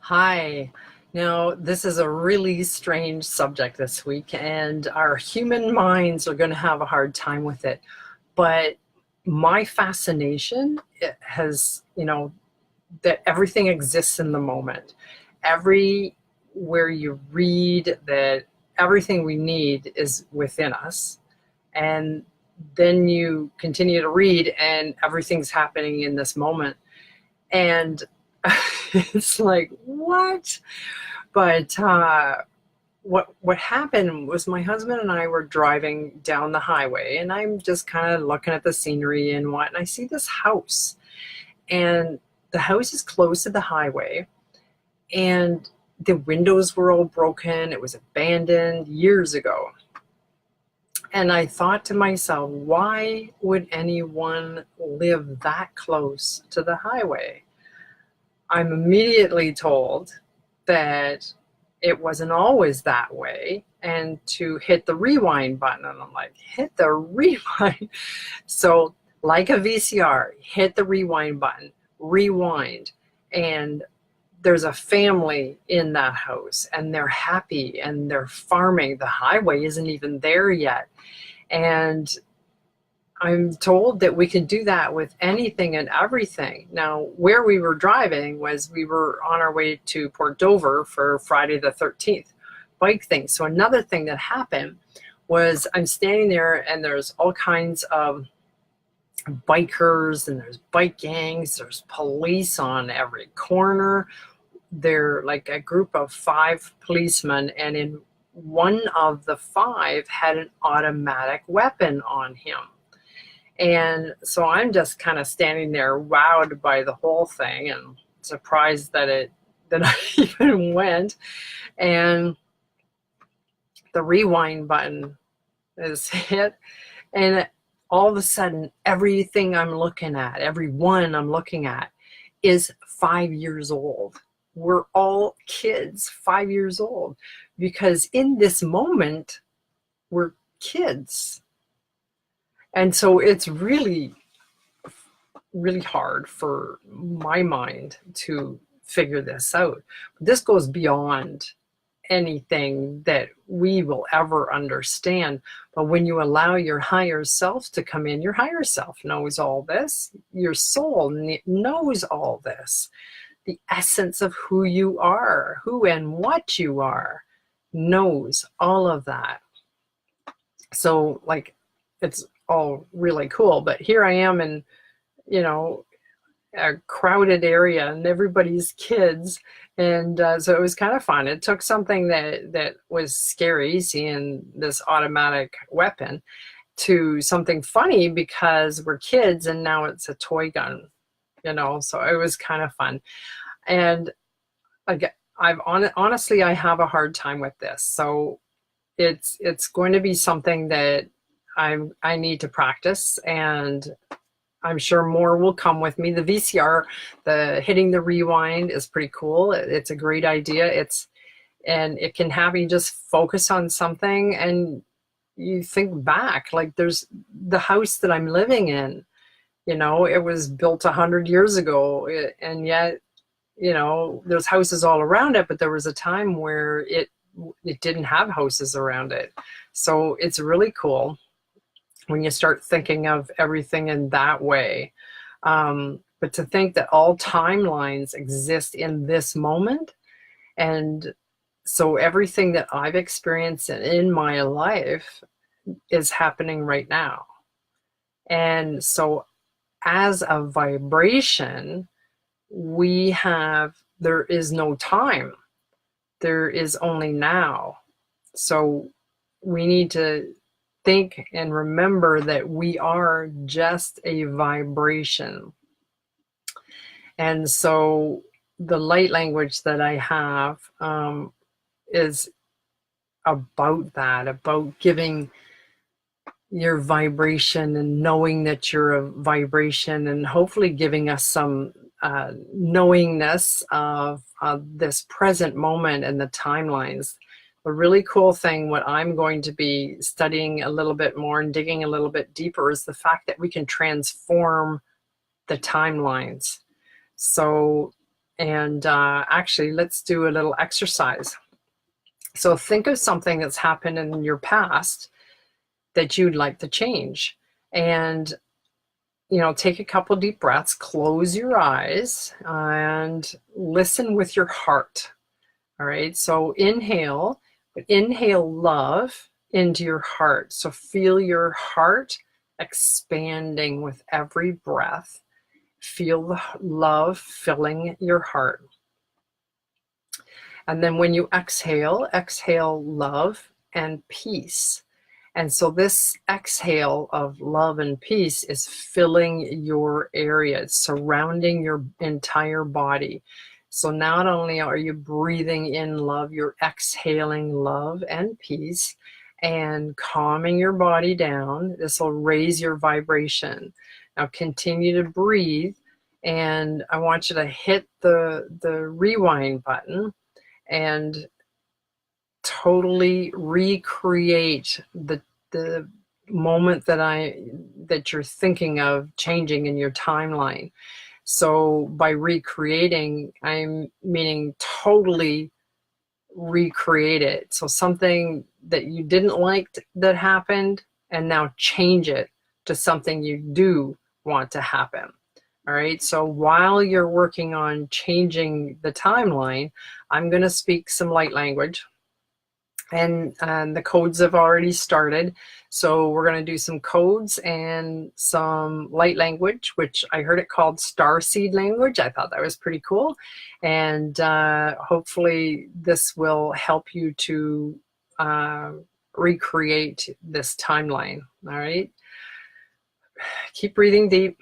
Hi. Now, this is a really strange subject this week, and our human minds are going to have a hard time with it. But my fascination has, that everything exists in the moment. Everywhere you read that everything we need is within us. And then you continue to read, and everything's happening in this moment. And it's like, what? But what happened was my husband and I were driving down the highway, and I'm just kind of looking at the scenery and what, and I see this house, and the house is close to the highway, and the windows were all broken. It was abandoned years ago. And I thought to myself, why would anyone live that close to the highway? I'm immediately told that it wasn't always that way and to hit the rewind button. And I'm like, hit the rewind? So, like a VCR, hit the rewind button, rewind. And there's a family in that house, and they're happy and they're farming. The highway isn't even there yet. And I'm told that we can do that with anything and everything. Now, where we were driving was we were on our way to Port Dover for Friday the 13th bike thing. So another thing that happened was I'm standing there, and there's all kinds of bikers, and there's bike gangs, there's police on every corner. They're like a group of 5 policemen, and in one of the 5 had an automatic weapon on him. And so I'm just kind of standing there wowed by the whole thing and surprised that I even went. And the rewind button is hit, and all of a sudden everything I'm looking at, everyone I'm looking at, is 5 years old. We're all kids, 5 years old, because in this moment we're kids. And so it's really, really hard for my mind to figure this out. This goes beyond anything that we will ever understand. But when you allow your higher self to come in, your higher self knows all this. Your soul knows all this. The essence of who you are, who and what you are, knows all of that. So, like, it's all really cool. But here I am in, a crowded area, and everybody's kids. And so it was kind of fun. It took something that was scary, seeing this automatic weapon, to something funny because we're kids and now it's a toy gun, so it was kind of fun. And like, honestly, I have a hard time with this. So it's going to be something that I need to practice, and I'm sure more will come with me. The VCR, the hitting the rewind, is pretty cool. It's a great idea. And it can have you just focus on something, and you think back. Like, there's the house that I'm living in. It was built 100 years ago, and yet, there's houses all around it. But there was a time where it didn't have houses around it. So it's really cool when you start thinking of everything in that way. But to think that all timelines exist in this moment, and so everything that I've experienced in my life is happening right now. And so as a vibration, there is no time. There is only now. So we need to think and remember that we are just a vibration. And so the light language that I have is about that, about giving your vibration and knowing that you're a vibration, and hopefully giving us some knowingness of this present moment and the timelines. A really cool thing, what I'm going to be studying a little bit more and digging a little bit deeper, is the fact that we can transform the timelines. So And actually, let's do a little exercise. So think of something that's happened in your past that you'd like to change. And, take a couple deep breaths, close your eyes, and listen with your heart. All right, so inhale love into your heart. So feel your heart expanding with every breath. Feel the love filling your heart. And then when you exhale love and peace. And so this exhale of love and peace is filling your area, it's surrounding your entire body. So not only are you breathing in love, you're exhaling love and peace and calming your body down. This will raise your vibration. Now continue to breathe, and I want you to hit the rewind button and totally recreate the moment that you're thinking of changing in your timeline. So by recreating, I'm meaning totally recreate it. So something that you didn't like that happened, and now change it to something you do want to happen. All right, so while you're working on changing the timeline, I'm going to speak some light language. And the codes have already started. So we're going to do some codes and some light language, which I heard it called starseed language. I thought that was pretty cool. And hopefully this will help you to recreate this timeline. All right. Keep breathing deep.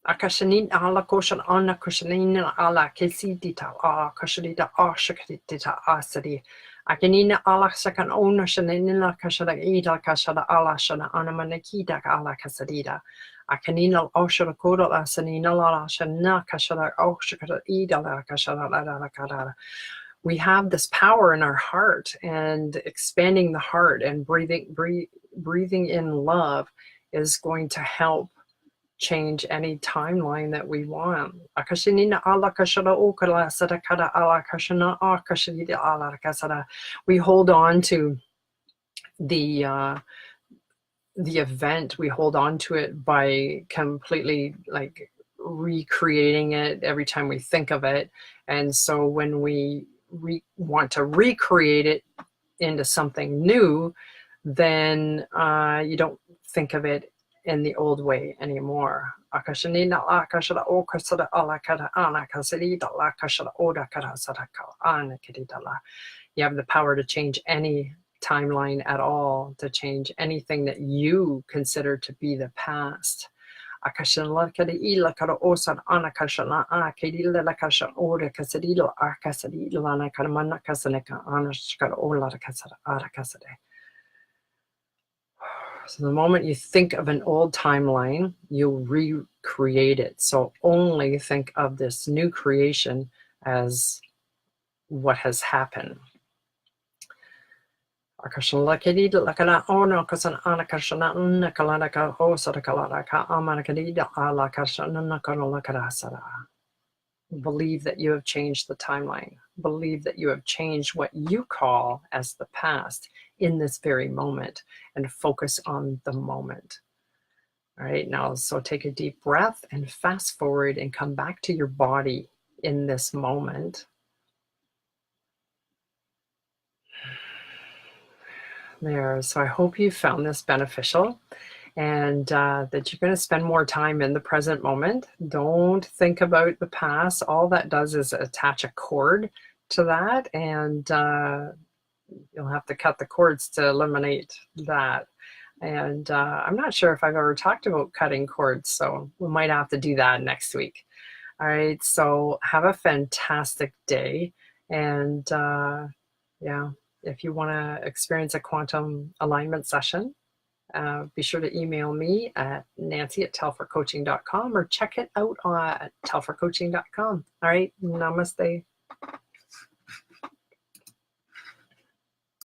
Akashanin ala koshan ana koshanin ala kesidita a koshalita a shakatita asadi. Akanina ala sakan ona shanina kashada ida kashada ala shana anamanakita ala kasadida. Akanina oshara koda asanina la shana kashada oshakata ida la kashada la kadara. We have this power in our heart, and expanding the heart and breathing in love is going to help change any timeline that we want. We hold on to the event, we hold on to it by completely like recreating it every time we think of it. And so when we want to recreate it into something new, then you don't think of it in the old way anymore. You have the power to change any timeline at all, to change anything that you consider to be the past. So the moment you think of an old timeline, you'll recreate it. So only think of this new creation as what has happened. Believe that you have changed the timeline. Believe that you have changed what you call as the past in this very moment, and focus on the moment. All right, now, so take a deep breath and fast forward and come back to your body in this moment. There, so I hope you found this beneficial, and that you're going to spend more time in the present moment. Don't think about the past. All that does is attach a cord to that, and you'll have to cut the cords to eliminate that. And I'm not sure if I've ever talked about cutting cords, so we might have to do that next week. All right, so have a fantastic day. And yeah, if you want to experience a quantum alignment session, be sure to email me at nancy@telforcoaching.com, or check it out at telforcoaching.com. All right, namaste.